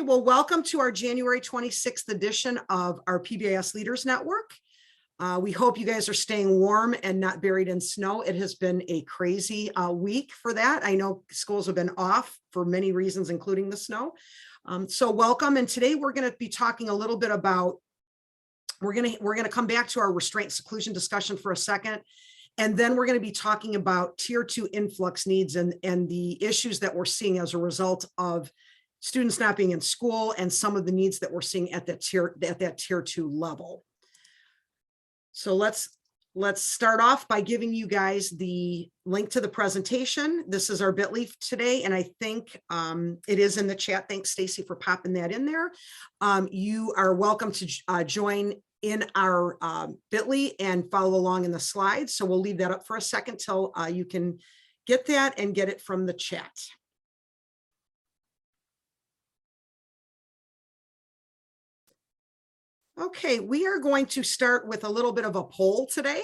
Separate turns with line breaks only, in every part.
Well, welcome to our January 26th edition of our PBIS Leaders Network. We hope you guys are staying warm and not buried in snow. It has been a crazy week for that. I know schools have been off for many reasons, including the snow. So welcome. And today we're going to be talking a little bit about, we're going to come back to our restraint seclusion discussion for a second. And then we're going to be talking about tier 2 influx needs and the issues that we're seeing as a result of students not being in school and some of the needs that we're seeing at that tier 2 level. So let's start off by giving you guys the link to the presentation. This is our bit.ly today, and I think it is in the chat. Thanks, Stacy, for popping that in there. You are welcome to join in our bit.ly and follow along in the slides. So we'll leave that up for a second till you can get that and get it from the chat. Okay, we are going to start with a little bit of a poll today,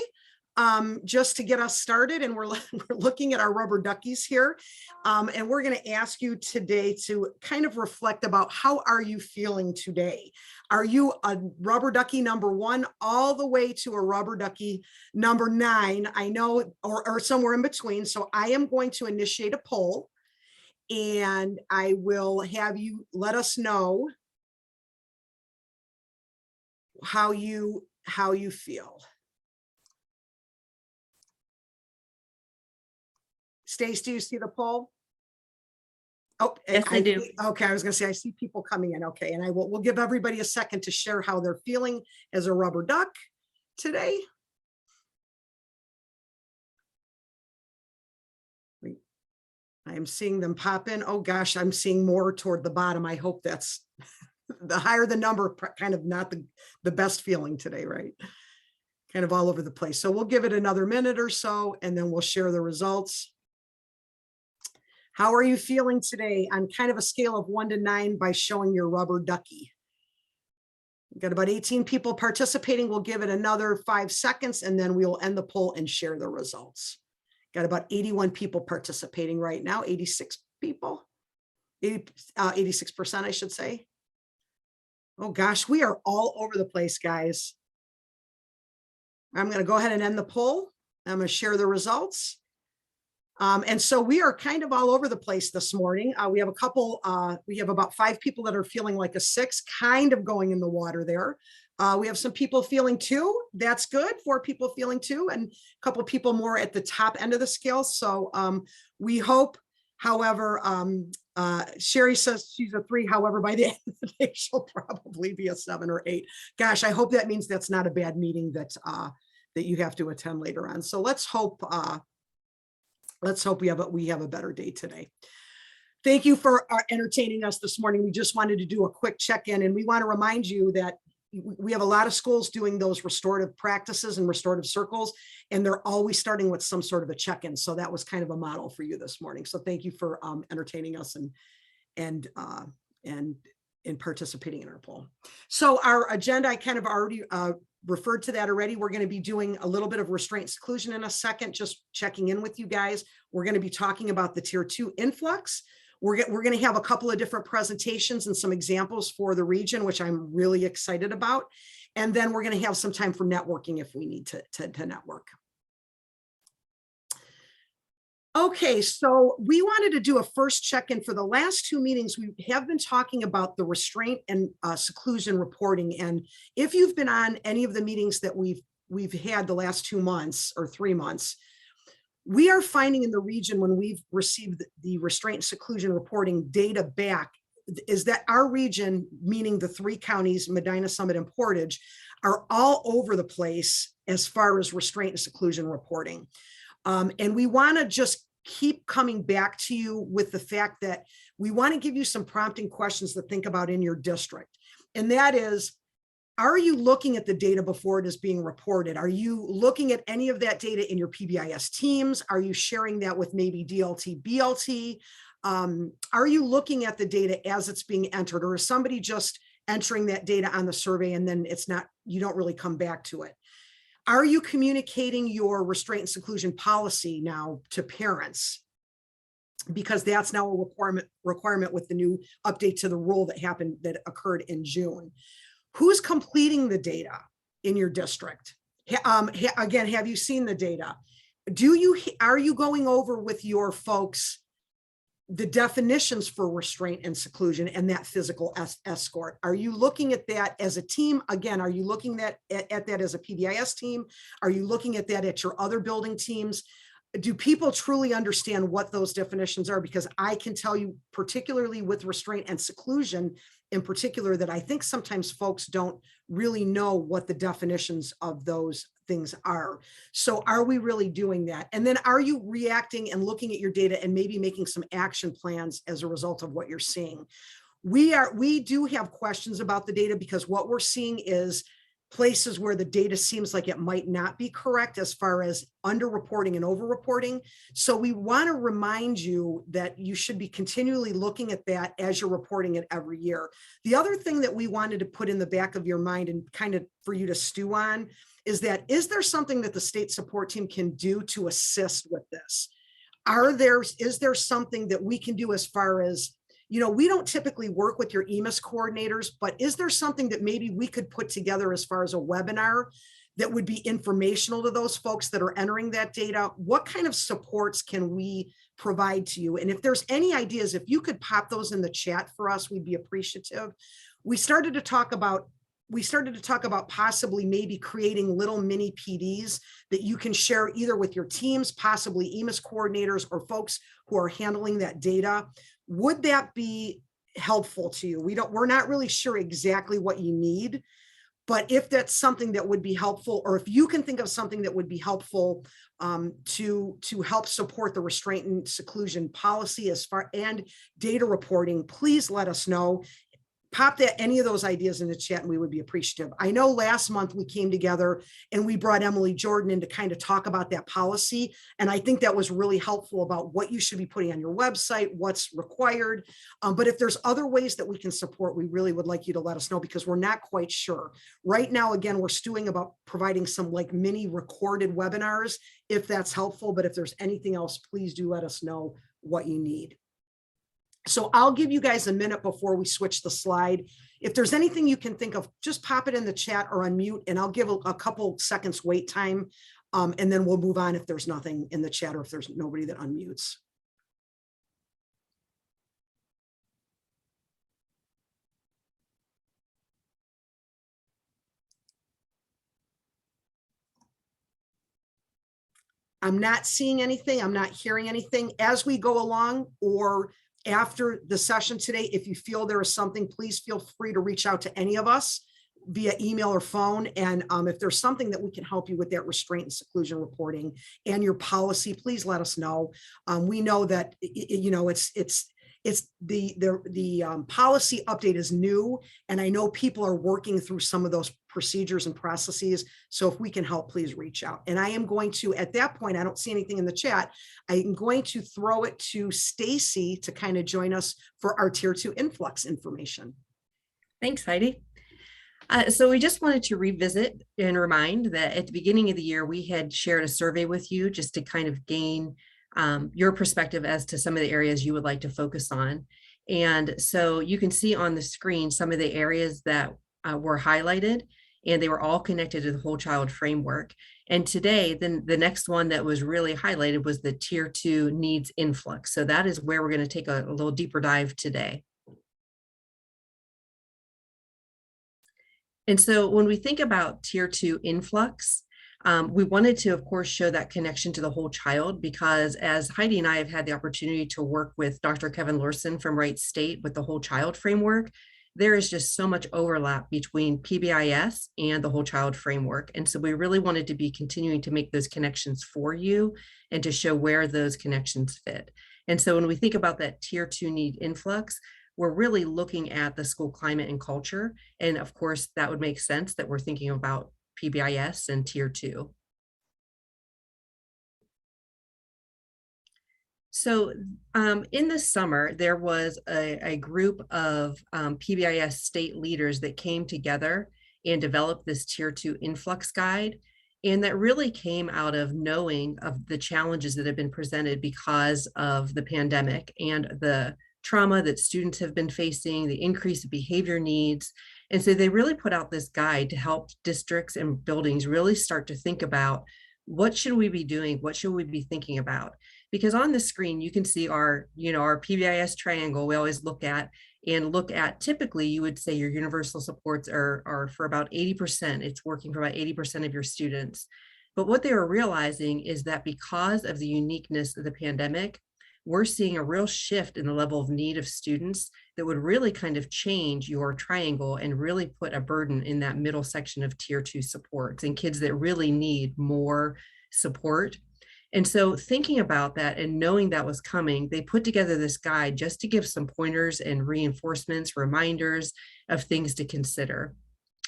just to get us started. And we're looking at our rubber duckies here. And we're going to ask you today to kind of reflect about how are you feeling today? Are you a rubber ducky number 1 all the way to a rubber ducky number 9? I know, or somewhere in between. So I am going to initiate a poll, and I will have you let us know how you feel. Stace, do you see the poll? Oh,
yes, I do.
Okay, I was going to say I see people coming in. Okay, and we'll give everybody a second to share how they're feeling as a rubber duck today. I am seeing them pop in. Oh gosh, I'm seeing more toward the bottom. I hope that's the higher the number, kind of not the best feeling today, right? Kind of all over the place. So we'll give it another minute or so, and then we'll share the results. How are you feeling today on kind of a scale of 1 to 9 by showing your rubber ducky? We've got about 18 people participating. We'll give it another 5 seconds, and then we'll end the poll and share the results. Got about 81 people participating right now, 86 people, 86%, I should say. Oh gosh, we are all over the place, guys. I'm going to go ahead and end the poll. I'm going to share the results. And so we are kind of all over the place this morning. We have a couple, we have about 5 people that are feeling like a 6, kind of going in the water there. We have some people feeling 2. That's good. 4 people feeling 2, and a couple people more at the top end of the scale. So we hope, however, Sherry says she's a 3. However, by the end of the day, she'll probably be a 7 or 8. Gosh, I hope that means that's not a bad meeting that you have to attend later on. So let's hope we have a better day today. Thank you for entertaining us this morning. We just wanted to do a quick check-in, and we want to remind you that we have a lot of schools doing those restorative practices and restorative circles, and they're always starting with some sort of a check-in. So that was kind of a model for you this morning. So thank you for entertaining us and participating in our poll. So our agenda, I kind of already referred to that already. We're going to be doing a little bit of restraint seclusion in a second, just checking in with you guys. We're going to be talking about the tier 2 influx. We're going to have a couple of different presentations and some examples for the region, which I'm really excited about. And then we're going to have some time for networking if we need to network. Okay, so we wanted to do a first check-in. For the last 2 meetings, we have been talking about the restraint and seclusion reporting. And if you've been on any of the meetings that we've had the last 2 months or 3 months, we are finding in the region, when we've received the restraint and seclusion reporting data back, is that our region, meaning the 3 counties, Medina, Summit, and Portage, are all over the place as far as restraint and seclusion reporting. And we want to just keep coming back to you with the fact that we want to give you some prompting questions to think about in your district. And that is, are you looking at the data before it is being reported? Are you looking at any of that data in your PBIS teams? Are you sharing that with maybe DLT, BLT? Are you looking at the data as it's being entered, or is somebody just entering that data on the survey and then it's not, you don't really come back to it? Are you communicating your restraint and seclusion policy now to parents? because that's now a requirement with the new update to the rule that occurred in June. Who's completing the data in your district? Again, have you seen the data? Are you going over with your folks the definitions for restraint and seclusion and that physical escort? Are you looking at that as a team? Again, are you looking at that as a PBIS team? Are you looking at that at your other building teams? Do people truly understand what those definitions are? Because I can tell you, particularly with restraint and seclusion in particular, that I think sometimes folks don't really know what the definitions of those things are. So are we really doing that? And then are you reacting and looking at your data and maybe making some action plans as a result of what you're seeing? We do have questions about the data, because what we're seeing is places where the data seems like it might not be correct as far as underreporting and overreporting. So we want to remind you that you should be continually looking at that as you're reporting it every year. The other thing that we wanted to put in the back of your mind and kind of for you to stew on is is there something that the state support team can do to assist with this? Is there something that we can do as far as, we don't typically work with your EMIS coordinators, but is there something that maybe we could put together as far as a webinar that would be informational to those folks that are entering that data? What kind of supports can we provide to you? And if there's any ideas, if you could pop those in the chat for us, we'd be appreciative. We started to talk about possibly maybe creating little mini PDs that you can share either with your teams, possibly EMIS coordinators or folks who are handling that data. Would that be helpful to you? We're not really sure exactly what you need, but if that's something that would be helpful, or if you can think of something that would be helpful to help support the restraint and seclusion policy and data reporting, please let us know. Pop any of those ideas in the chat and we would be appreciative. I know last month we came together and we brought Emily Jordan in to kind of talk about that policy. And I think that was really helpful about what you should be putting on your website, what's required. But if there's other ways that we can support, we really would like you to let us know, because we're not quite sure. Right now, again, we're stewing about providing some like mini recorded webinars, if that's helpful. But if there's anything else, please do let us know what you need. So I'll give you guys a minute before we switch the slide. If there's anything you can think of, just pop it in the chat or unmute, and I'll give a couple seconds wait time, and then we'll move on if there's nothing in the chat or if there's nobody that unmutes. I'm not seeing anything. I'm not hearing anything. As we go along or after the session today, if you feel there is something, please feel free to reach out to any of us via email or phone. And if there's something that we can help you with that restraint and seclusion reporting and your policy, please let us know. We know that the policy update is new, and I know people are working through some of those procedures and processes. So if we can help, please reach out. And I am going to, at that point, I don't see anything in the chat. I'm going to throw it to Stacy to kind of join us for our Tier 2 influx information.
Thanks, Heidi. So we just wanted to revisit and remind that at the beginning of the year, we had shared a survey with you just to kind of gain your perspective as to some of the areas you would like to focus on. And so you can see on the screen some of the areas that were highlighted, and they were all connected to the whole child framework. And today, then the next one that was really highlighted was the Tier 2 needs influx. So that is where we're going to take a little deeper dive today. And so when we think about Tier 2 influx, we wanted to, of course, show that connection to the whole child, because as Heidi and I have had the opportunity to work with Dr. Kevin Lurson from Wright State with the whole child framework, there is just so much overlap between PBIS and the whole child framework. And so we really wanted to be continuing to make those connections for you and to show where those connections fit. And so when we think about that Tier 2 need influx, we're really looking at the school climate and culture. And of course, that would make sense that we're thinking about PBIS and Tier 2. So in the summer, there was a group of PBIS state leaders that came together and developed this Tier 2 influx guide. And that really came out of knowing of the challenges that have been presented because of the pandemic and the trauma that students have been facing, the increase of behavior needs. And so they really put out this guide to help districts and buildings really start to think about, what should we be doing? What should we be thinking about? Because on the screen, you can see our, our PBIS triangle we always look at, and look at, typically you would say your universal supports are for about 80%. It's working for about 80% of your students. But what they were realizing is that because of the uniqueness of the pandemic, we're seeing a real shift in the level of need of students that would really kind of change your triangle and really put a burden in that middle section of tier 2 supports and kids that really need more support. And so thinking about that and knowing that was coming, they put together this guide just to give some pointers and reinforcements, reminders of things to consider.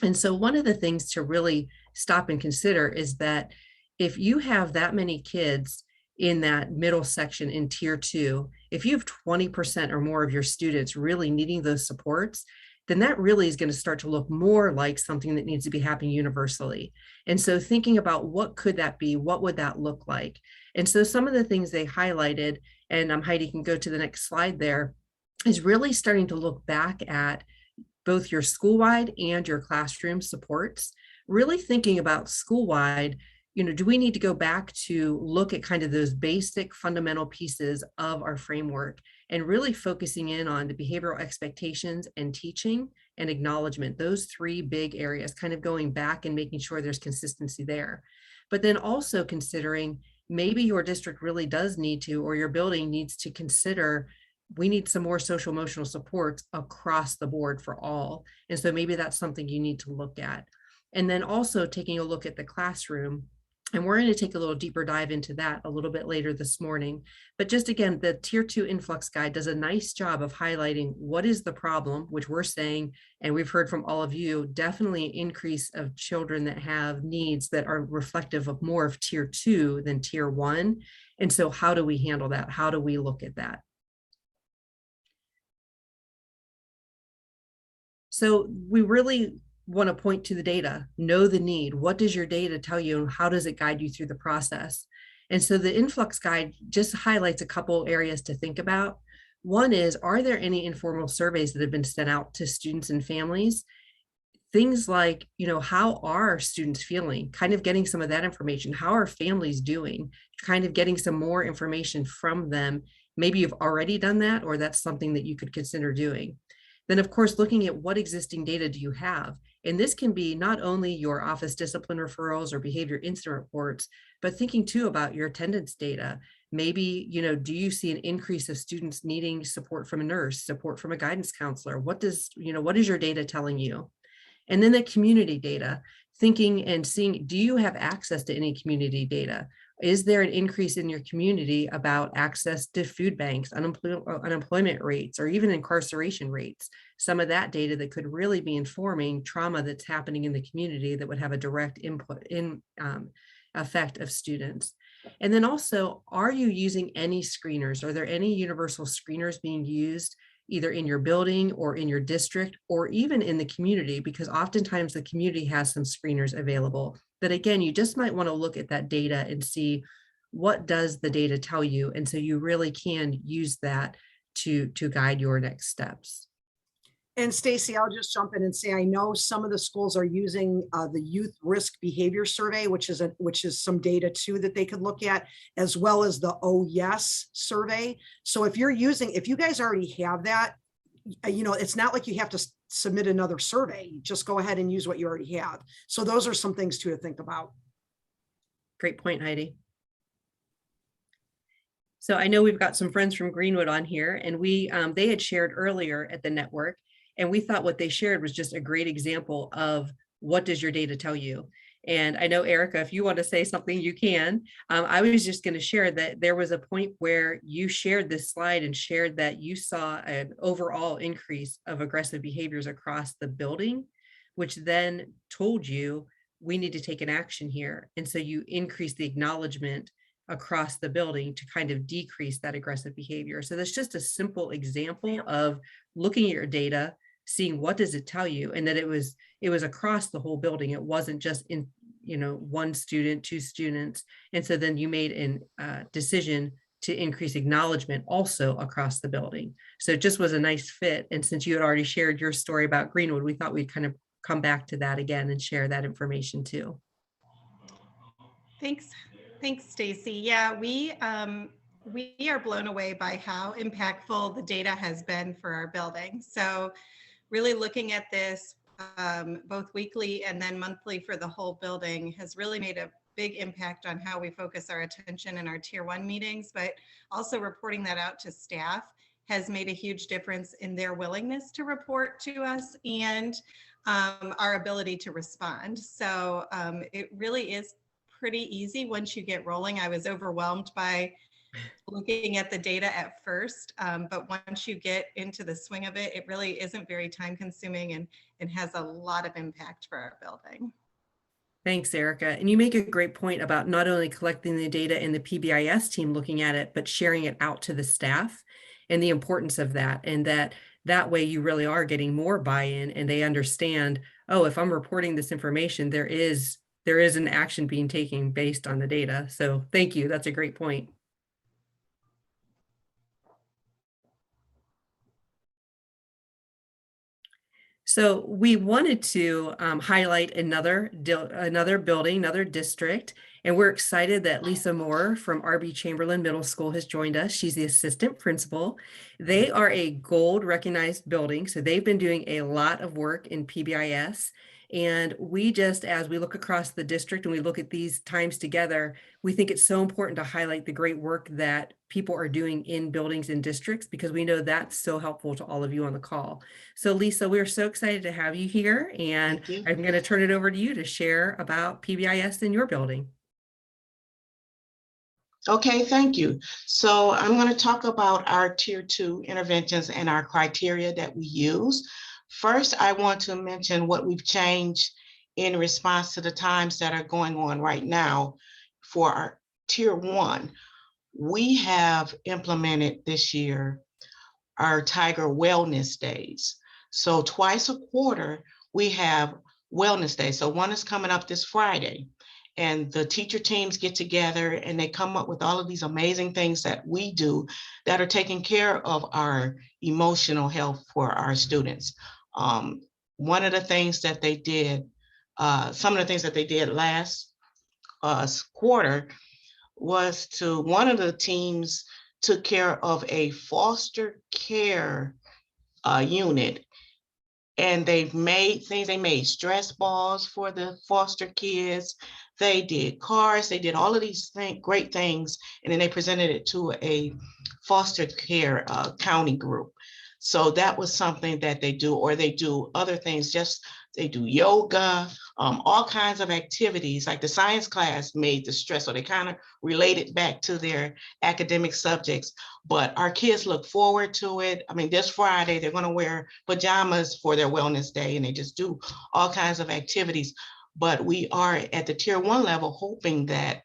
And so one of the things to really stop and consider is that if you have that many kids in that middle section in tier 2, if you have 20% or more of your students really needing those supports, then that really is going to start to look more like something that needs to be happening universally. And so thinking about what could that be, what would that look like? And so some of the things they highlighted, and Heidi can go to the next slide there, is really starting to look back at both your school-wide and your classroom supports, really thinking about school-wide, do we need to go back to look at kind of those basic fundamental pieces of our framework and really focusing in on the behavioral expectations and teaching and acknowledgement, those three big areas, kind of going back and making sure there's consistency there. But then also considering maybe your district really does need to, or your building needs to consider, we need some more social emotional supports across the board for all. And so maybe that's something you need to look at. And then also taking a look at the classroom. And we're going to take a little deeper dive into that a little bit later this morning. But just again, the Tier 2 Influx Guide does a nice job of highlighting what is the problem, which we're saying, and we've heard from all of you, definitely an increase of children that have needs that are reflective of more of Tier 2 than Tier 1. And so how do we handle that? How do we look at that? So we really want to point to the data, know the need. What does your data tell you and how does it guide you through the process? And so the Influx Guide just highlights a couple areas to think about. One is, are there any informal surveys that have been sent out to students and families? Things like, how are students feeling? Kind of getting some of that information. How are families doing? Kind of getting some more information from them. Maybe you've already done that, or that's something that you could consider doing. Then, of course, looking at what existing data do you have? And this can be not only your office discipline referrals or behavior incident reports, but thinking too about your attendance data. Maybe, do you see an increase of students needing support from a nurse, support from a guidance counselor? What is your data telling you? And then the community data, thinking and seeing, do you have access to any community data? Is there an increase in your community about access to food banks, unemployment rates, or even incarceration rates? Some of that data that could really be informing trauma that's happening in the community that would have a direct input in effect of students. And then also, are you using any screeners? Are there any universal screeners being used either in your building or in your district or even in the community? Because oftentimes the community has some screeners available. But again, you just might want to look at that data and see, what does the data tell you? And so you really can use that to guide your next steps.
And Stacy, I'll just jump in and say, I know some of the schools are using the Youth Risk Behavior Survey, which is some data too that they could look at, as well as the Oh Yes survey. So if you guys already have that, it's not like you have to submit another survey. Just go ahead and use what you already have. So those are some things too to think about.
Great point, Heidi. So I know we've got some friends from Greenwood on here, and they had shared earlier at the network, and we thought what they shared was just a great example of, what does your data tell you? And I know, Erica, if you want to say something, you can. I was just going to share that there was a point where you shared this slide and shared that you saw an overall increase of aggressive behaviors across the building, which then told you, we need to take an action here. And so you increase the acknowledgement across the building to kind of decrease that aggressive behavior. So that's just a simple example of looking at your data, seeing what does it tell you, and that it was across the whole building. It wasn't just one student, two students. And so then you made a decision to increase acknowledgement also across the building. So it just was a nice fit. And since you had already shared your story about Greenwood, we thought we'd kind of come back to that again and share that information too.
Thanks, Stacy. Yeah, we are blown away by how impactful the data has been for our building. So really looking at this both weekly and then monthly for the whole building has really made a big impact on how we focus our attention in our tier 1 meetings, but also reporting that out to staff has made a huge difference in their willingness to report to us and our ability to respond. So it really is pretty easy once you get rolling. I was overwhelmed by looking at the data at first, but once you get into the swing of it, it really isn't very time consuming and has a lot of impact for our building.
Thanks, Erica. And you make a great point about not only collecting the data and the PBIS team looking at it, but sharing it out to the staff and the importance of that. And that way you really are getting more buy-in and they understand, oh, if I'm reporting this information, there is an action being taken based on the data. So thank you. That's a great point. So we wanted to highlight another building, another district, and we're excited that Lisa Moore from RB Chamberlain Middle School has joined us. She's the assistant principal. They are a gold recognized building, so they've been doing a lot of work in PBIS. And we just, as we look across the district and we look at these times together, we think it's so important to highlight the great work that people are doing in buildings and districts, because we know that's so helpful to all of you on the call. So Lisa, we're so excited to have you here, and I'm going to turn it over to you to share about PBIS in your building.
Okay, thank you. So I'm going to talk about our tier 2 interventions and our criteria that we use. First, I want to mention what we've changed in response to the times that are going on right now for our tier 1. We have implemented this year our Tiger Wellness Days. So twice a quarter, we have Wellness Days. So one is coming up this Friday. And the teacher teams get together and they come up with all of these amazing things that we do that are taking care of our emotional health for our students. One of the things that they did, some of the things that they did last quarter was one of the teams took care of a foster care unit. And they've made things, they made stress balls for the foster kids. They did cards, they did all of these great things. And then they presented it to a foster care county group. So that was something that they do, or they do other things, they do yoga, all kinds of activities. Like the science class made the stress, so they kind of related back to their academic subjects. But our kids look forward to it. I mean, this Friday, they're going to wear pajamas for their wellness day, and they just do all kinds of activities. But we are at the tier 1 level hoping that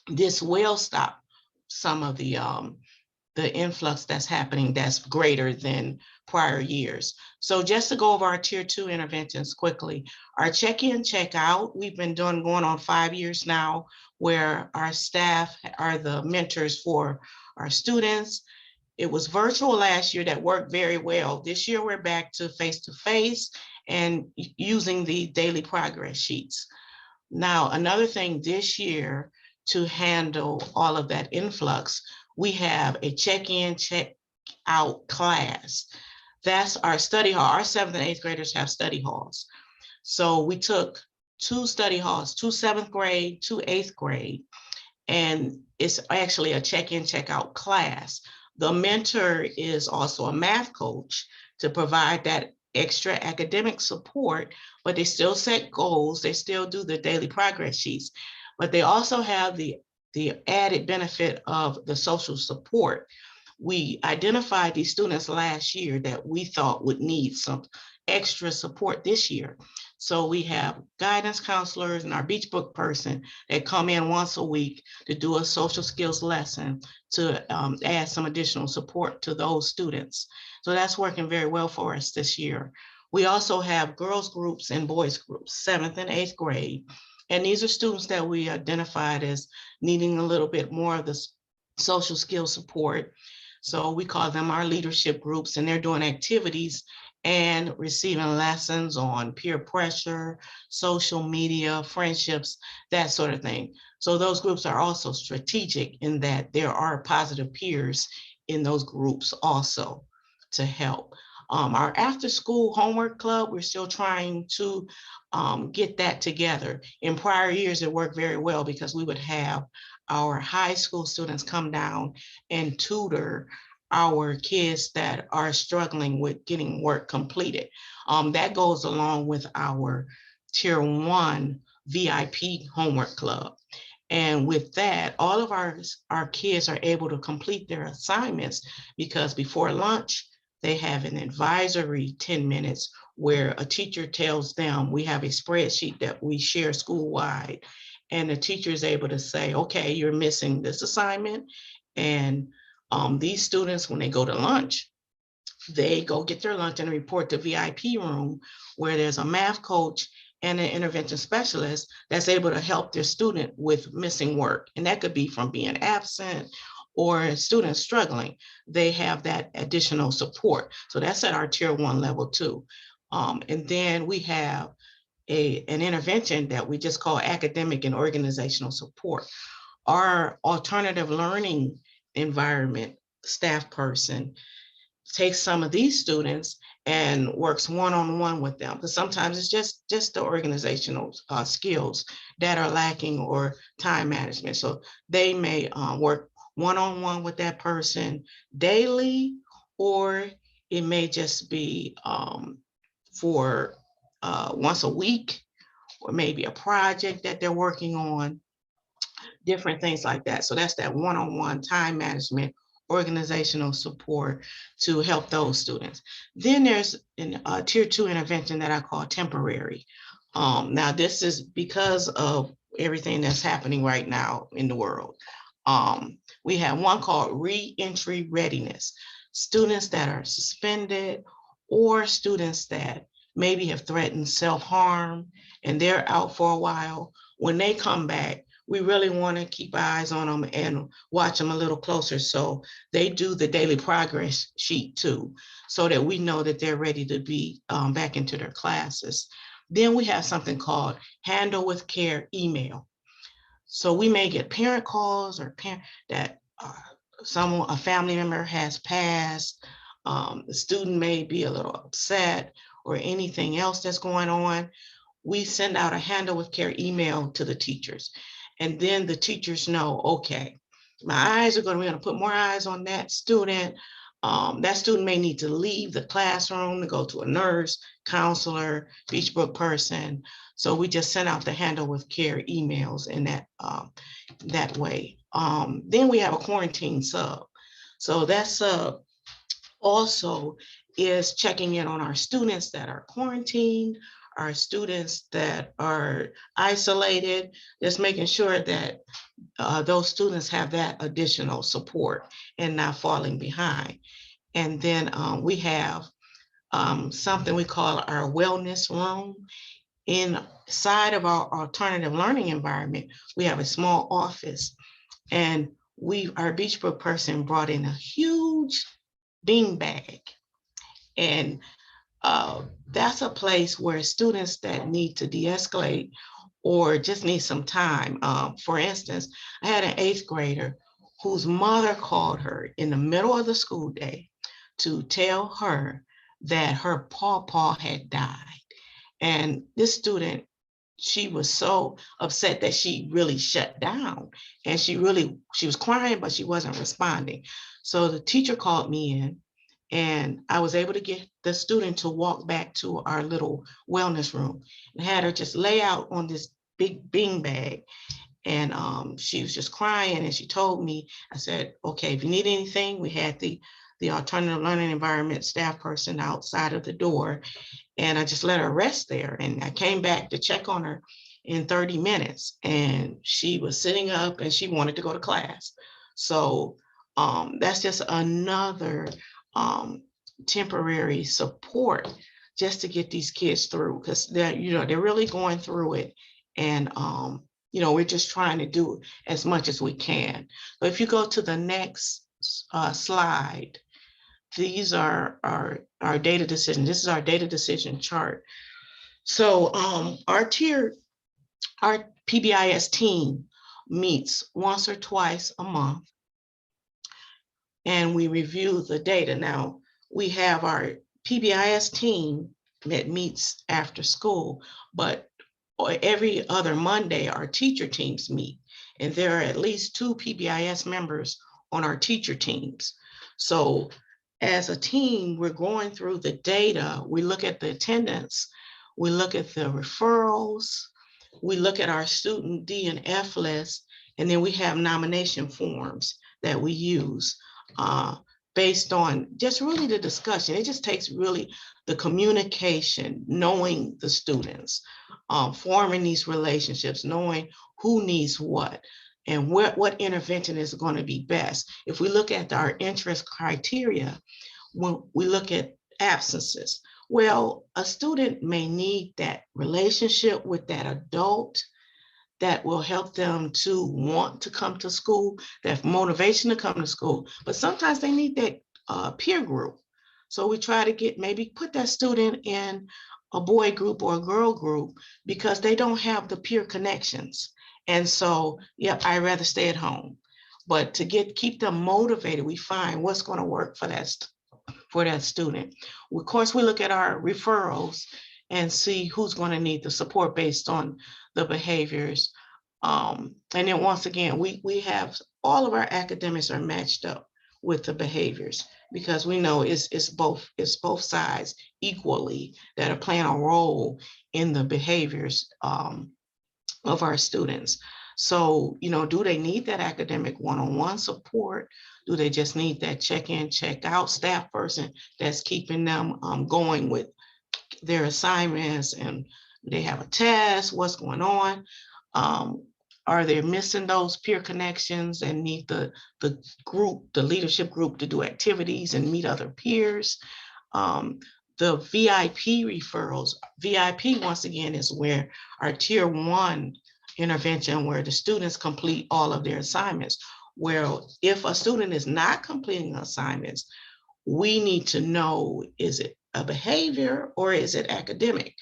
this will stop some of the influx that's happening that's greater than prior years. So just to go over our tier 2 interventions quickly, our check-in, check-out, we've been going on 5 years now, where our staff are the mentors for our students. It was virtual last year that worked very well. This year we're back to face-to-face and using the daily progress sheets. Now, another thing this year to handle all of that influx, we have a check-in, check-out class. That's our study hall. Our 7th and 8th graders have study halls. So we took 2 study halls, 2 7th grade, 2 8th grade, and it's actually a check-in, check-out class. The mentor is also a math coach to provide that extra academic support, but they still set goals. They still do the daily progress sheets, but they also have the added benefit of the social support. We identified these students last year that we thought would need some extra support this year. So we have guidance counselors and our beach book person that come in once a week to do a social skills lesson to add some additional support to those students. So that's working very well for us this year. We also have girls groups and boys groups, 7th and 8th grade. And these are students that we identified as needing a little bit more of the social skill support. So we call them our leadership groups, and they're doing activities and receiving lessons on peer pressure, social media, friendships, that sort of thing. So those groups are also strategic in that there are positive peers in those groups also to help. Our after school homework club, we're still trying to get that together. In prior years, it worked very well because we would have our high school students come down and tutor our kids that are struggling with getting work completed. That goes along with our Tier 1 VIP homework club. And with that, all of our kids are able to complete their assignments because before lunch, they have an advisory 10 minutes where a teacher tells them, we have a spreadsheet that we share school-wide, and the teacher is able to say, okay, you're missing this assignment. And these students, when they go to lunch, they go get their lunch and report to VIP room where there's a math coach and an intervention specialist that's able to help their student with missing work. And that could be from being absent or students struggling. They have that additional support. So that's at our Tier 1 level too. And then we have an intervention that we just call academic and organizational support. Our alternative learning environment staff person takes some of these students and works one-on-one with them, because sometimes it's just the organizational skills that are lacking or time management. So they may work one-on-one with that person daily, or it may just be for once a week, or maybe a project that they're working on, different things like that. So that's that one-on-one time management, organizational support to help those students. Then there's a Tier 2 intervention that I call temporary. Now this is because of everything that's happening right now in the world. We have one called re-entry readiness. Students that are suspended or students that maybe have threatened self-harm and they're out for a while. When they come back, we really want to keep eyes on them and watch them a little closer. So they do the daily progress sheet too, so that we know that they're ready to be back into their classes. Then we have something called Handle with Care email. So we may get parent calls or parent that a family member has passed. The student may be a little upset or anything else that's going on. We send out a Handle with Care email to the teachers. And then the teachers know, okay, we're going to put more eyes on that student. That student may need to leave the classroom to go to a nurse, counselor, Beachbrook person. So we just send out the Handle with Care emails in that way. Then we have a quarantine sub. So that sub also is checking in on our students that are quarantined, our students that are isolated, just making sure that those students have that additional support and not falling behind. And then we have something we call our wellness room. Inside of our alternative learning environment, we have a small office, and our Beachbrook person brought in a huge bean bag. And that's a place where students that need to de-escalate or just need some time. For instance, I had an 8th grader whose mother called her in the middle of the school day to tell her that her pawpaw had died. And this student, she was so upset that she really shut down, and she was crying, but she wasn't responding. So the teacher called me in, and I was able to get the student to walk back to our little wellness room and had her just lay out on this big bean bag. And she was just crying, and she told me, I said, okay, if you need anything, we had the alternative learning environment staff person outside of the door, and I just let her rest there. And I came back to check on her in 30 minutes, and she was sitting up and she wanted to go to class. So that's just another temporary support just to get these kids through, because they're really going through it And, we're just trying to do as much as we can. But if you go to the next slide, these are our data decision. This is our data decision chart. So our PBIS team meets once or twice a month, and we review the data. Now, we have our PBIS team that meets after school, but every other Monday, our teacher teams meet, and there are at least 2 PBIS members on our teacher teams. So as a team, we're going through the data. We look at the attendance, we look at the referrals, we look at our student D and F list, and then we have nomination forms that we use based on just really the discussion. It just takes really the communication, knowing the students, forming these relationships, knowing who needs what, and what intervention is going to be best. If we look at our interest criteria, when we look at absences, well, a student may need that relationship with that adult that will help them to want to come to school, that motivation to come to school. But sometimes they need that peer group. So we try to maybe put that student in a boy group or a girl group because they don't have the peer connections. And so, yeah, I'd rather stay at home. But to keep them motivated, we find what's going to work for that student. Of course, we look at our referrals and see who's going to need the support based on the behaviors. And then once again, we have all of our academics are matched up with the behaviors, because we know it's both sides equally that are playing a role in the behaviors of our students. So, do they need that academic one-on-one support? Do they just need that check-in, check-out staff person that's keeping them going with their assignments, and they have a test? What's going on? Are they missing those peer connections and need the group, the leadership group, to do activities and meet other peers? The VIP referrals, VIP once again is where our tier 1 intervention, where the students complete all of their assignments. Well, if a student is not completing assignments, we need to know, is it a behavior or is it academic?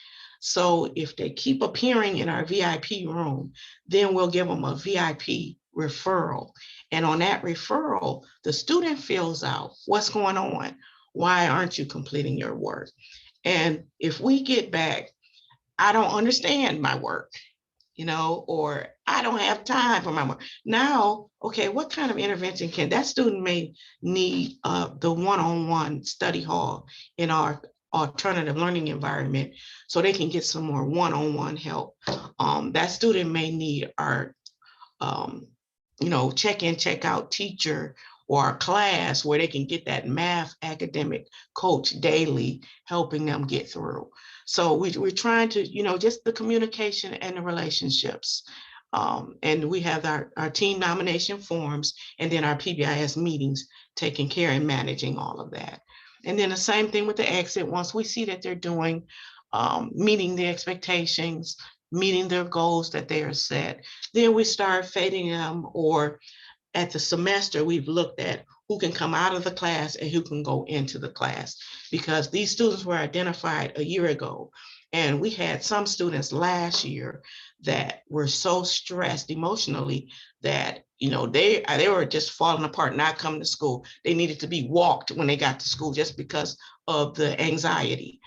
So if they keep appearing in our VIP room, then we'll give them a VIP referral. And on that referral, the student fills out what's going on. Why aren't you completing your work? And if we get back, I don't understand my work, or I don't have time for my work. Now, okay, what kind of intervention can that student may need? The one-on-one study hall in our alternative learning environment, so they can get some more one-on-one help. That student may need our, check-in, check-out teacher or a class where they can get that math academic coach daily, helping them get through. So we're trying to, just the communication and the relationships. And we have our team nomination forms, and then our PBIS meetings, taking care and managing all of that. And then the same thing with the exit. Once we see that they're doing, meeting the expectations, meeting their goals that they are set, then we start fading them, or at the semester, we've looked at who can come out of the class and who can go into the class, because these students were identified a year ago. And we had some students last year that were so stressed emotionally that, they were just falling apart, not coming to school. They needed to be walked when they got to school just because of the anxiety.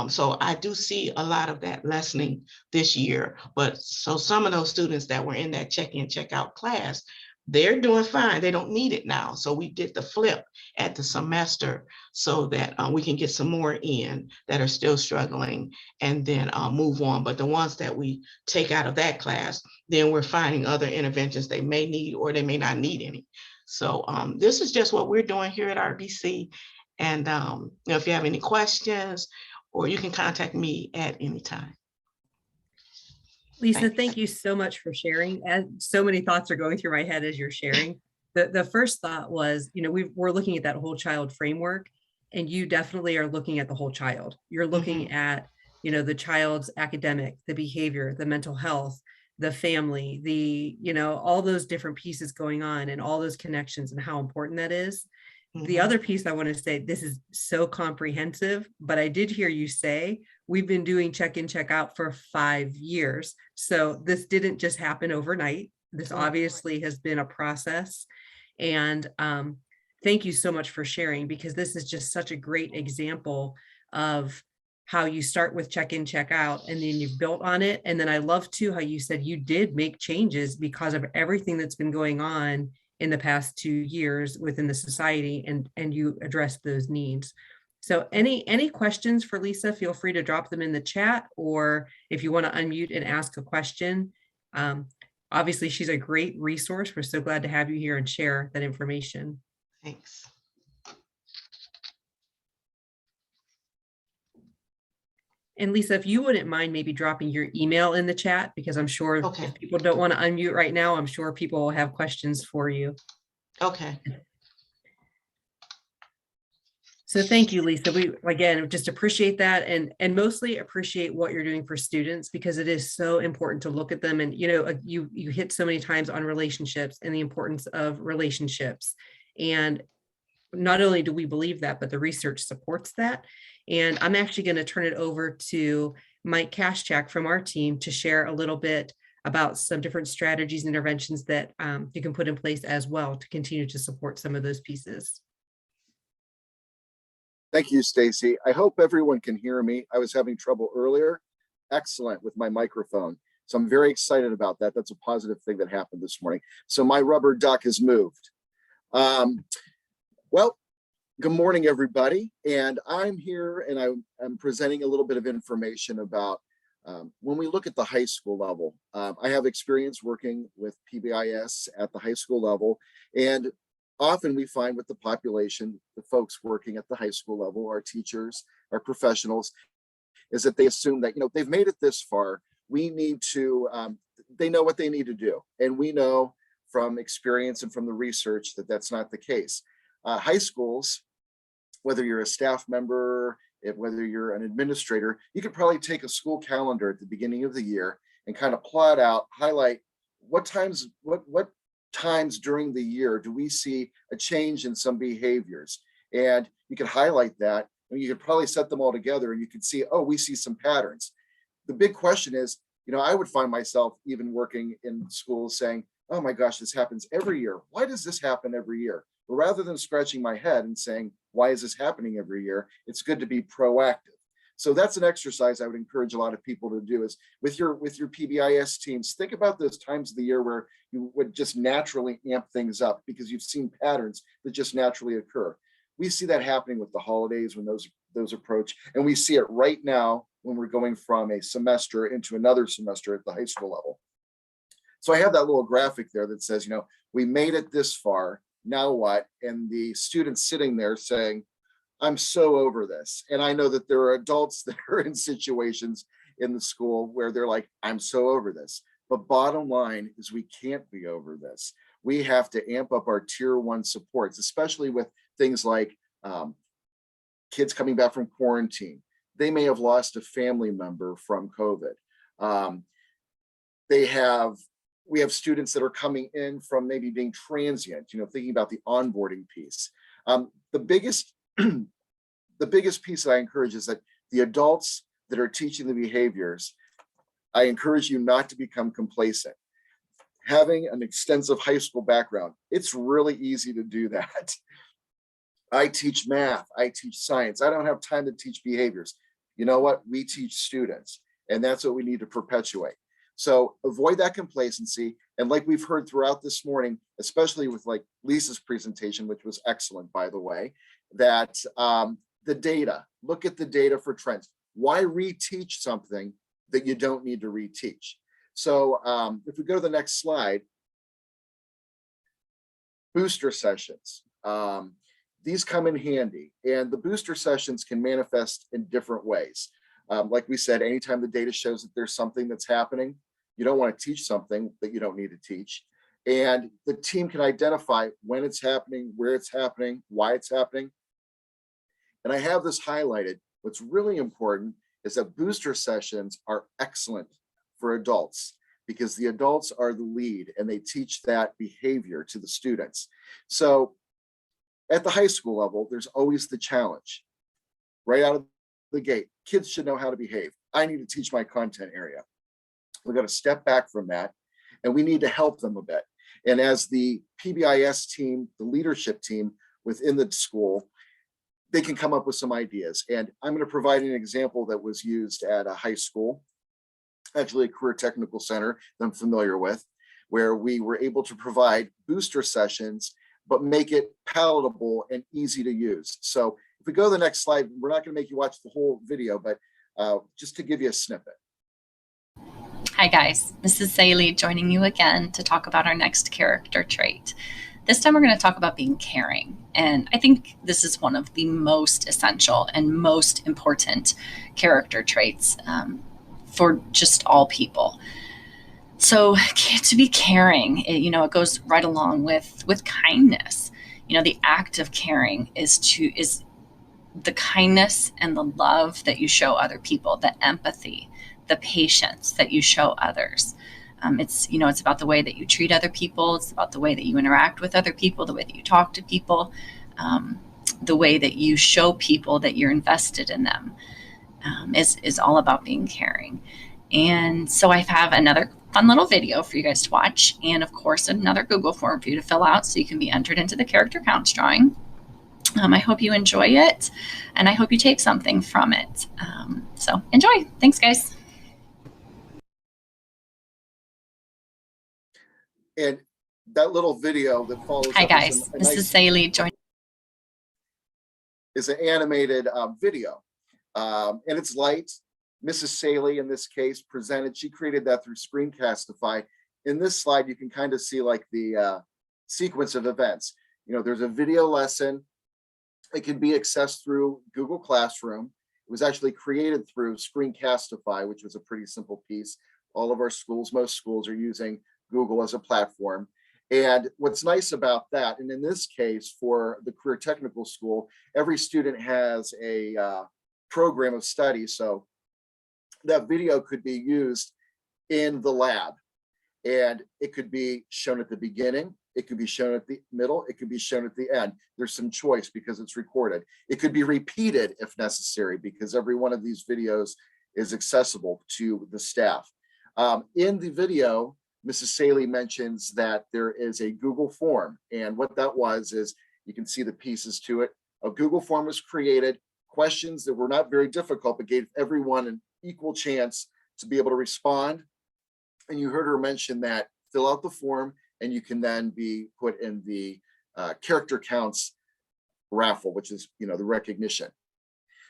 So I do see a lot of that lessening this year. But so some of those students that were in that check-in, check-out class, they're doing fine. They don't need it now. So we did the flip at the semester so that we can get some more in that are still struggling, and then move on. But the ones that we take out of that class, then we're finding other interventions they may need, or they may not need any. So this is just what we're doing here at RBC. And if you have any questions, or you can contact me at any time.
Lisa,
Thanks.
thank you so much for sharing. And so many thoughts are going through my head as you're sharing. The first thought was, we're looking at that whole child framework, and you definitely are looking at the whole child. You're looking at, the child's academic, the behavior, the mental health, the family, the, all those different pieces going on and all those connections and how important that is. The other piece I want to say, this is so comprehensive, but I did hear you say we've been doing check-in, check-out for 5 years. So this didn't just happen overnight. This obviously has been a process. And thank you so much for sharing, because this is just such a great example of how you start with check-in, check-out, and then you've built on it. And then I love too how you said you did make changes because of everything that's been going on in the past 2 years within the society, and you address those needs. So any questions for Lisa, feel free to drop them in the chat, or if you want to unmute and ask a question. Obviously, she's a great resource. We're so glad to have you here and share that information.
Thanks.
And Lisa, if you wouldn't mind maybe dropping your email in the chat, because I'm sure if people don't want to unmute right now, I'm sure people will have questions for you.
Okay.
So thank you, Lisa. We, again, just appreciate that, and mostly appreciate what you're doing for students, because it is so important to look at them. And, you hit so many times on relationships and the importance of relationships. And not only do we believe that, but the research supports that. And I'm actually going to turn it over to Mike Cashchak from our team to share a little bit about some different strategies and interventions that you can put in place as well to continue to support some of those pieces.
Thank you, Stacy. I hope everyone can hear me. I was having trouble earlier. Excellent with my microphone. So I'm very excited about that. That's a positive thing that happened this morning. So my rubber duck has moved. Well, good morning, everybody. And I'm here and I'm presenting a little bit of information about when we look at the high school level. I have experience working with PBIS at the high school level, and often we find with the population, the folks working at the high school level, our teachers, our professionals, is that they assume that, they've made it this far. We need to, they know what they need to do. And we know from experience and from the research that that's not the case. High schools, whether you're a staff member, whether you're an administrator, you could probably take a school calendar at the beginning of the year and kind of plot out, highlight what times during the year do we see a change in some behaviors. And you could highlight that, and you could probably set them all together and you could see, oh, we see some patterns. The big question is, I would find myself even working in schools saying, oh my gosh, this happens every year. Why does this happen every year? But rather than scratching my head and saying, why is this happening every year? It's good to be proactive. So that's an exercise I would encourage a lot of people to do, is with your PBIS teams, think about those times of the year where you would just naturally amp things up because you've seen patterns that just naturally occur. We see that happening with the holidays when those approach, and we see it right now when we're going from a semester into another semester at the high school level. So I have that little graphic there that says, we made it this far. Now what? And the students sitting there saying, I'm so over this. And I know that there are adults that are in situations in the school where they're like, I'm so over this. But bottom line is we can't be over this. We have to amp up our tier 1 supports, especially with things like kids coming back from quarantine. They may have lost a family member from COVID. We have students that are coming in from maybe being transient, thinking about the onboarding piece. The biggest piece that I encourage is that the adults that are teaching the behaviors, I encourage you not to become complacent. Having an extensive high school background, it's really easy to do that. I teach math, I teach science. I don't have time to teach behaviors. You know what? We teach students, and that's what we need to perpetuate. So avoid that complacency. And like we've heard throughout this morning, especially with like Lisa's presentation, which was excellent, by the way, that the data, look at the data for trends. Why reteach something that you don't need to reteach? So if we go to the next slide, booster sessions. These come in handy, and the booster sessions can manifest in different ways. Like we said, anytime the data shows that there's something that's happening, you don't want to teach something that you don't need to teach. And the team can identify when it's happening, where it's happening, why it's happening. And I have this highlighted. What's really important is that booster sessions are excellent for adults. because the adults are the lead and they teach that behavior to the students. So at the high school level, there's always the challenge. Right out of the gate, kids should know how to behave. I need to teach my content area. We've got to step back from that, and we need to help them a bit. And as the PBIS team, the leadership team within the school, they can come up with some ideas. And I'm going to provide an example that was used at a high school, actually a career technical center that I'm familiar with, where we were able to provide booster sessions, but make it palatable and easy to use. So if we go to the next slide, we're not going to make you watch the whole video, but just to give you a snippet.
Hi guys, this is Saley joining you again to talk about our next character trait. This time we're going to talk about being caring. And I think this is one of the most essential and most important character traits for just all people. So to be caring, it goes right along with kindness. The act of caring is the kindness and the love that you show other people, the empathy, the patience that you show others. It's about the way that you treat other people. It's about the way that you interact with other people, the way that you talk to people, the way that you show people that you're invested in them, is all about being caring. And so I have another fun little video for you guys to watch, and of course another Google form for you to fill out so you can be entered into the character counts drawing. I hope you enjoy it, and I hope you take something from it. So enjoy. Thanks, guys.
And that little video that follows
Hi
up
guys, this is Saley joining.
Is an animated video, and it's light. Mrs. Saley, in this case, presented. She created that through Screencastify. In this slide, you can kind of see like the sequence of events. There's a video lesson. It can be accessed through Google Classroom. It was actually created through Screencastify, which was a pretty simple piece. All of our schools, most schools, are using Google as a platform. And what's nice about that, and in this case for the career technical school, every student has a program of study. So that video could be used in the lab, and it could be shown at the beginning. It could be shown at the middle. It could be shown at the end. There's some choice because it's recorded. It could be repeated if necessary, because every one of these videos is accessible to the staff. In the video, Mrs. Saley mentions that there is a Google form. And what that was is, you can see the pieces to it. A Google form was created, questions that were not very difficult, but gave everyone an equal chance to be able to respond. And you heard her mention that fill out the form and you can then be put in the character counts raffle, which is, the recognition.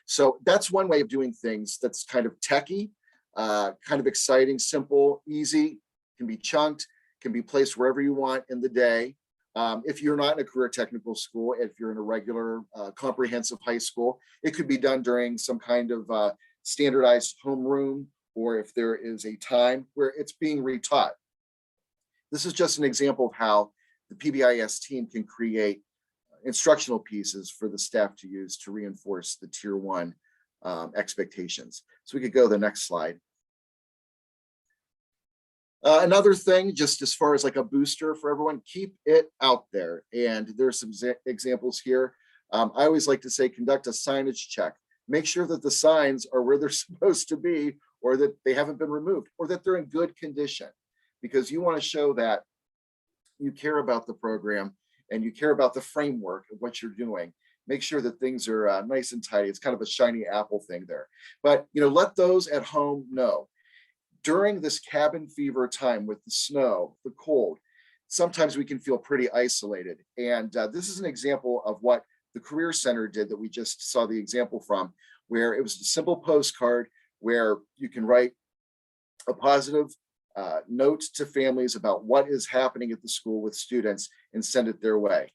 So that's one way of doing things that's kind of techie, kind of exciting, simple, easy, can be chunked, can be placed wherever you want in the day. If you're not in a career technical school, if you're in a regular comprehensive high school, it could be done during some kind of standardized homeroom, or if there is a time where it's being retaught. This is just an example of how the PBIS team can create instructional pieces for the staff to use to reinforce the Tier 1 expectations. So we could go to the next slide. Another thing, just as far as like a booster for everyone, keep it out there. And there's some examples here. I always like to say, conduct a signage check. Make sure that the signs are where they're supposed to be, or that they haven't been removed, or that they're in good condition, because you want to show that you care about the program and you care about the framework of what you're doing. Make sure that things are nice and tidy. It's kind of a shiny apple thing there. But let those at home know. During this cabin fever time with the snow, the cold, sometimes we can feel pretty isolated. And this is an example of what the Career Center did that we just saw the example from, where it was a simple postcard where you can write a positive note to families about what is happening at the school with students and send it their way.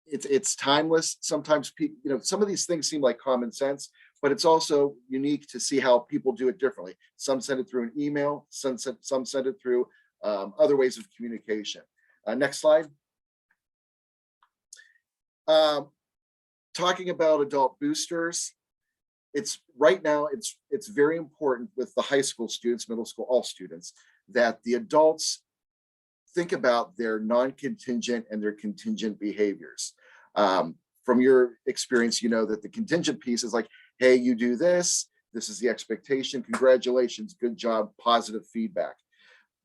It's timeless. Sometimes people, some of these things seem like common sense, but it's also unique to see how people do it differently. Some send it through an email, some send it through other ways of communication. Next slide. Talking about adult boosters, it's right now, it's very important with the high school students, middle school, all students, that the adults think about their non-contingent and their contingent behaviors. From your experience, you know that the contingent piece is like, hey, you do this, this is the expectation, congratulations, good job, positive feedback.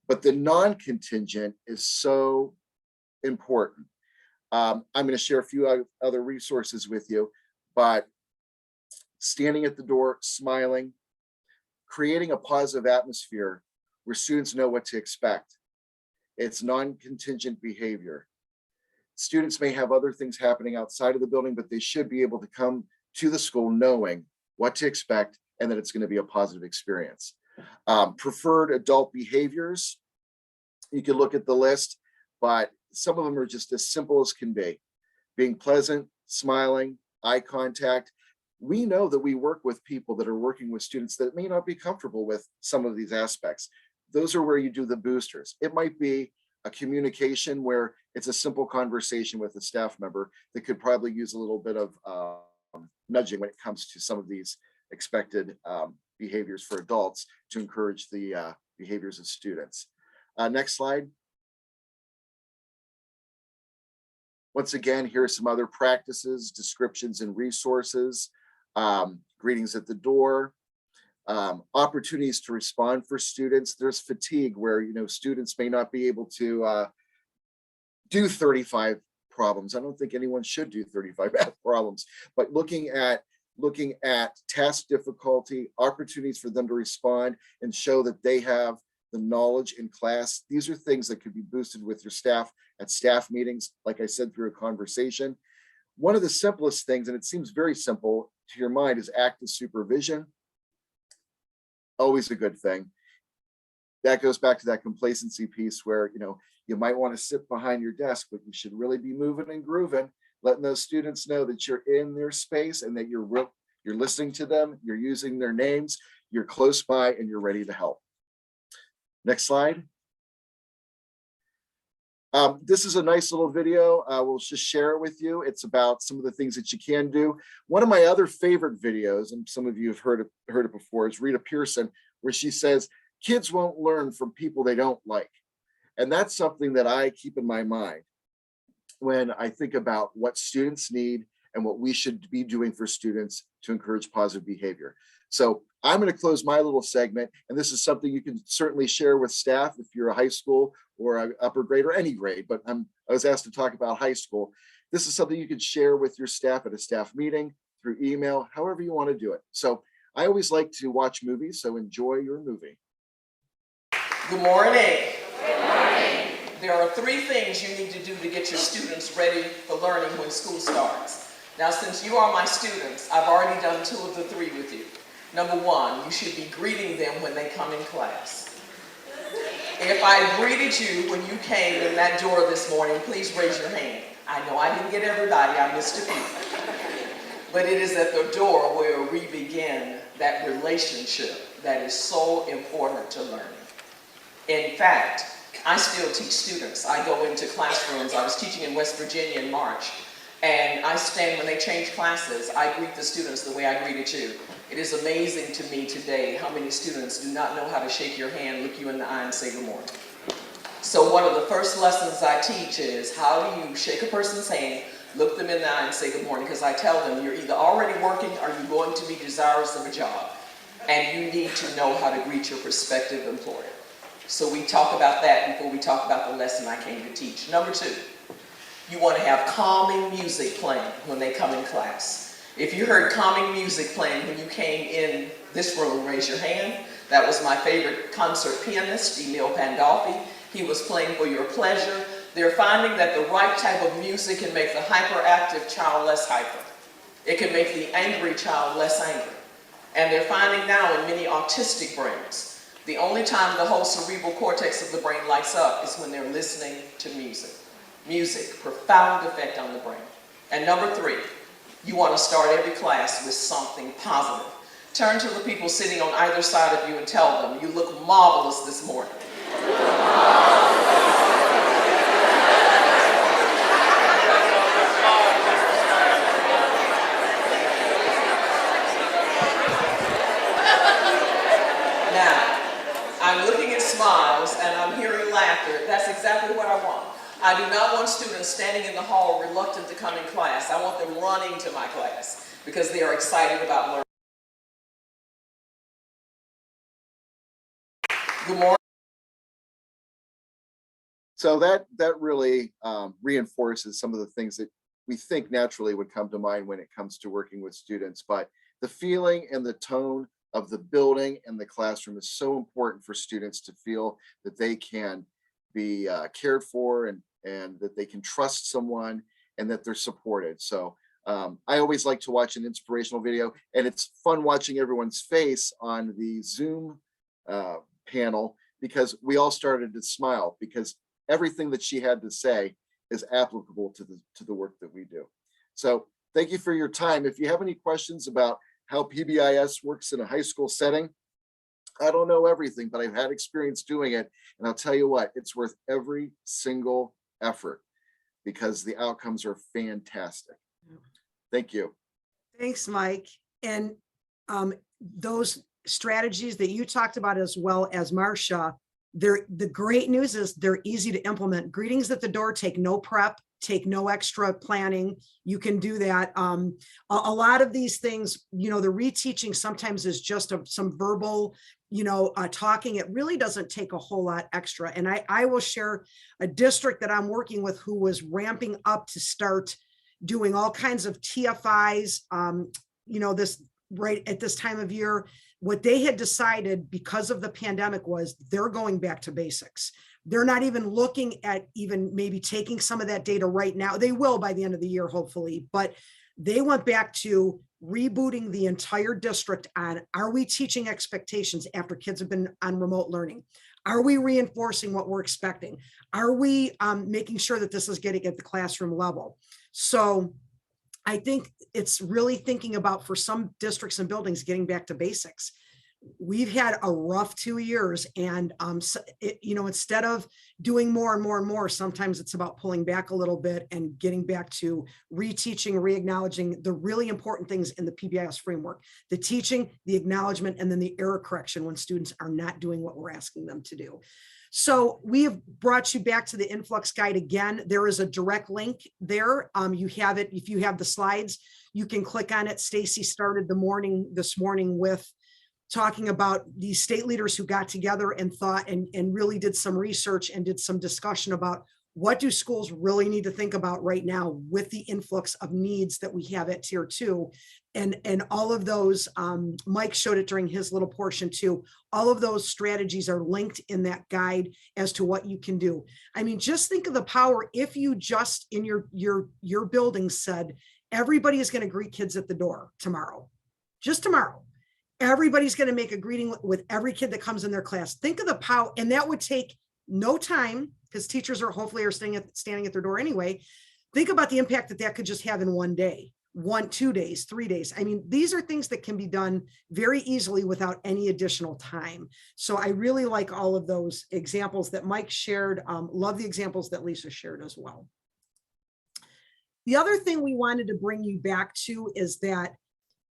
But the non-contingent is so important. I'm going to share a few other resources with you, but standing at the door, smiling, creating a positive atmosphere where students know what to expect. It's non-contingent behavior. Students may have other things happening outside of the building, but they should be able to come to the school knowing what to expect and that it's going to be a positive experience. Preferred adult behaviors, you can look at the list, but some of them are just as simple as can be. Being pleasant, smiling, eye contact. We know that we work with people that are working with students that may not be comfortable with some of these aspects. Those are where you do the boosters. It might be a communication where it's a simple conversation with a staff member that could probably use a little bit of nudging when it comes to some of these expected behaviors for adults to encourage the behaviors of students. Next slide. Once again, here are some other practices, descriptions, and resources. Greetings at the door. Opportunities to respond for students. There's fatigue where, you know, students may not be able to do 35 problems. I don't think anyone should do 35 math problems, but looking at task difficulty, opportunities for them to respond and show that they have the knowledge in class. These are things that could be boosted with your staff at staff meetings, like I said, through a conversation. One of the simplest things, and it seems very simple to your mind, is active supervision. Always a good thing. That goes back to that complacency piece where, you know, you might want to sit behind your desk, but you should really be moving and grooving, letting those students know that you're in their space and that you're listening to them, you're using their names, you're close by, and you're ready to help. Next slide. This is a nice little video. We'll just share it with you. It's about some of the things that you can do. One of my other favorite videos, and some of you have heard it before, is Rita Pearson, where she says, kids won't learn from people they don't like. And that's something that I keep in my mind when I think about what students need and what we should be doing for students to encourage positive behavior. So I'm going to close my little segment, and this is something you can certainly share with staff if you're a high school or an upper grade or any grade, but I was asked to talk about high school. This is something you can share with your staff at a staff meeting, through email, however you want to do it. So I always like to watch movies, so enjoy your movie.
Good morning. Good morning. There are 3 things you need to do to get your students ready for learning when school starts. Now, since you are my students, I've already done 2 of the 3 with you. Number 1, you should be greeting them when they come in class. If I greeted you when you came in that door this morning, please raise your hand. I know I didn't get everybody, I missed a few. But it is at the door where we begin that relationship that is so important to learning. In fact, I still teach students. I go into classrooms. I was teaching in West Virginia in March, and I stand when they change classes. I greet the students the way I greeted you. It is amazing to me today how many students do not know how to shake your hand, look you in the eye, and say good morning. So one of the first lessons I teach is how do you shake a person's hand, look them in the eye, and say good morning, because I tell them you're either already working or you're going to be desirous of a job, and you need to know how to greet your prospective employer. So we talk about that before we talk about the lesson I came to teach. Number 2, you want to have calming music playing when they come in class. If you heard calming music playing when you came in this room, raise your hand. That was my favorite concert pianist, Emil Pandolfi. He was playing for your pleasure. They're finding that the right type of music can make the hyperactive child less hyper. It can make the angry child less angry. And they're finding now in many autistic brains, the only time the whole cerebral cortex of the brain lights up is when they're listening to music. Music, profound effect on the brain. And number 3, you want to start every class with something positive. Turn to the people sitting on either side of you and tell them, you look marvelous this morning. Now, I'm looking at smiles, and I do not want students standing in the hall reluctant to come in class. I want them running to my class because they are excited about learning. Good morning.
So that really reinforces some of the things that we think naturally would come to mind when it comes to working with students. But the feeling and the tone of the building and the classroom is so important for students to feel that they can be cared for and that they can trust someone and that they're supported. So I always like to watch an inspirational video, and it's fun watching everyone's face on the Zoom panel, because we all started to smile because everything that she had to say is applicable to the work that we do. So thank you for your time. If you have any questions about how PBIS works in a high school setting, I don't know everything, but I've had experience doing it. And I'll tell you what, it's worth every single effort because the outcomes are fantastic. Thank you.
Thanks, Mike. And those strategies that you talked about, as well as Marcia, the great news is they're easy to implement. Greetings at the door take no prep, take no extra planning. You can do that. A lot of these things, the reteaching sometimes is just some verbal, talking. It really doesn't take a whole lot extra. And I will share a district that I'm working with who was ramping up to start doing all kinds of TFIs, this right at this time of year. What they had decided because of the pandemic was they're going back to basics. They're not even looking at even maybe taking some of that data right now. They will by the end of the year, hopefully, but they went back to rebooting the entire district on, are we teaching expectations after kids have been on remote learning? Are we reinforcing what we're expecting? Are we making sure that this is getting at the classroom level? So I think it's really thinking about, for some districts and buildings, getting back to basics. We've had a rough 2 years, and instead of doing more and more and more, sometimes it's about pulling back a little bit and getting back to reteaching, re-acknowledging the really important things in the PBIS framework: the teaching, the acknowledgement, and then the error correction when students are not doing what we're asking them to do. So we have brought you back to the Influx guide again. There is a direct link there. You have it. If you have the slides, you can click on it. Stacy started this morning with talking about these state leaders who got together and thought and really did some research and did some discussion about what do schools really need to think about right now with the influx of needs that we have at tier 2. And all of those, Mike showed it during his little portion too. All of those strategies are linked in that guide as to what you can do. I mean, just think of the power if you just in your building said, everybody is going to greet kids at the door tomorrow, just tomorrow. Everybody's going to make a greeting with every kid that comes in their class. Think of the power, and that would take no time because teachers are hopefully standing at their door anyway. Think about the impact that could just have in one day, 1, 2 days, 3 days. I mean, these are things that can be done very easily without any additional time. So I really like all of those examples that Mike shared. Love the examples that Lisa shared as well. The other thing we wanted to bring you back to is that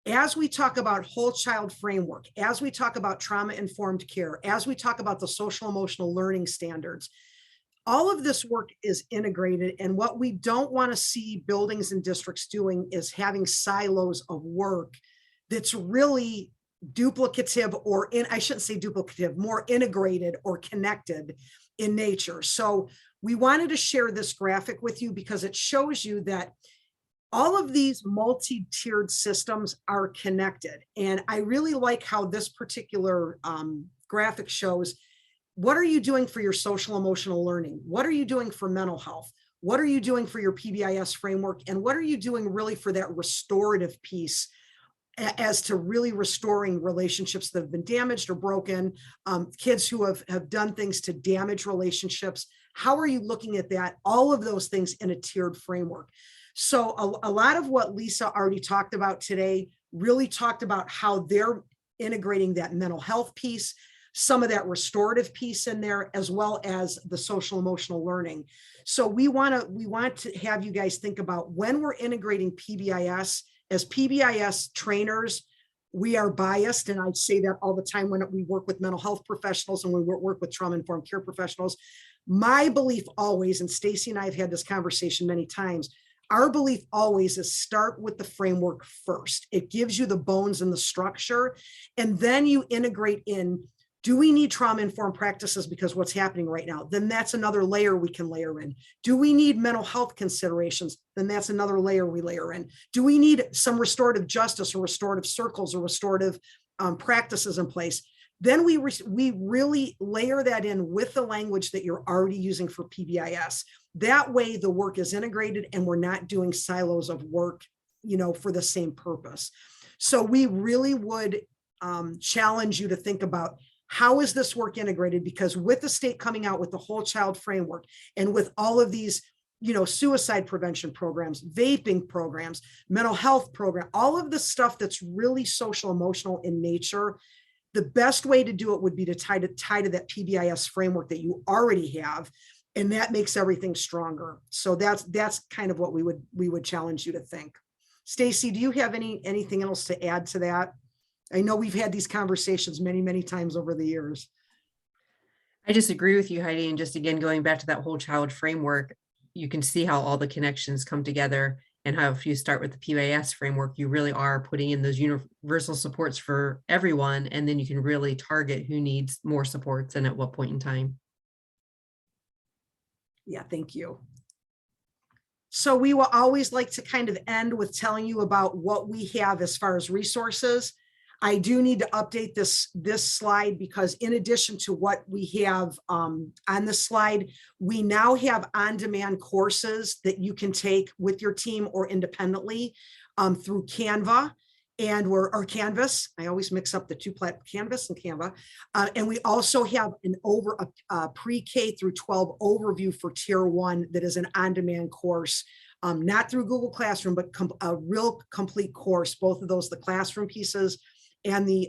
as we talk about whole child framework, as we talk about trauma-informed care, as we talk about the social emotional learning standards, all of this work is integrated. And what we don't want to see buildings and districts doing is having silos of work that's really duplicative, or I shouldn't say duplicative, more integrated or connected in nature. So we wanted to share this graphic with you because it shows you that all of these multi-tiered systems are connected. And I really like how this particular graphic shows, what are you doing for your social emotional learning? What are you doing for mental health? What are you doing for your PBIS framework? And what are you doing really for that restorative piece as to really restoring relationships that have been damaged or broken, kids who have done things to damage relationships? How are you looking at that? All of those things in a tiered framework. So a lot of what Lisa already talked about today really talked about how they're integrating that mental health piece, some of that restorative piece in there, as well as the social emotional learning. So we want to have you guys think about when we're integrating PBIS. As PBIS trainers, we are biased, and I say that all the time when we work with mental health professionals and we work with trauma-informed care professionals. My belief always, and Stacy and I have had this conversation many times, our belief always is start with the framework first. It gives you the bones and the structure, and then you integrate in, do we need trauma-informed practices because what's happening right now? Then that's another layer we can layer in. Do we need mental health considerations? Then that's another layer we layer in. Do we need some restorative justice or restorative circles or restorative practices in place? Then we really layer that in with the language that you're already using for PBIS. That way the work is integrated and we're not doing silos of work, for the same purpose. So we really would challenge you to think about, how is this work integrated? Because with the state coming out with the whole child framework and with all of these, suicide prevention programs, vaping programs, mental health program, all of the stuff that's really social emotional in nature, the best way to do it would be to tie to that PBIS framework that you already have, and that makes everything stronger. So that's kind of what we would challenge you to think. Stacy, do you have anything else to add to that? I know we've had these conversations many, many times over the years.
I just agree with you, Heidi. And just again, going back to that whole child framework, you can see how all the connections come together, and how if you start with the PBIS framework, you really are putting in those universal supports for everyone. And then you can really target who needs more supports and at what point in time.
Yeah, thank you. So we will always like to kind of end with telling you about what we have as far as resources. I do need to update this slide because in addition to what we have on the slide, we now have on-demand courses that you can take with your team or independently through Canva or Canvas. I always mix up the two Canvas and Canva. And we also have a pre-K through 12 overview for Tier 1 that is an on-demand course. Not through Google Classroom, but a real complete course. Both of those, the classroom pieces and the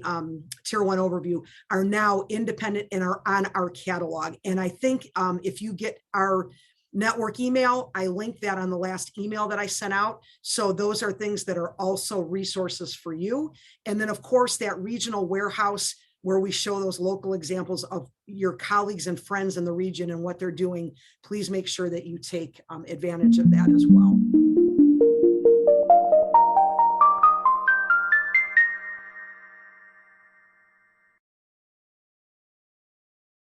Tier 1 overview, are now independent and are on our catalog. And I think if you get our network email, I linked that on the last email that I sent out. So those are things that are also resources for you. And then of course that regional warehouse where we show those local examples of your colleagues and friends in the region and what they're doing. Please make sure that you take advantage of that as well.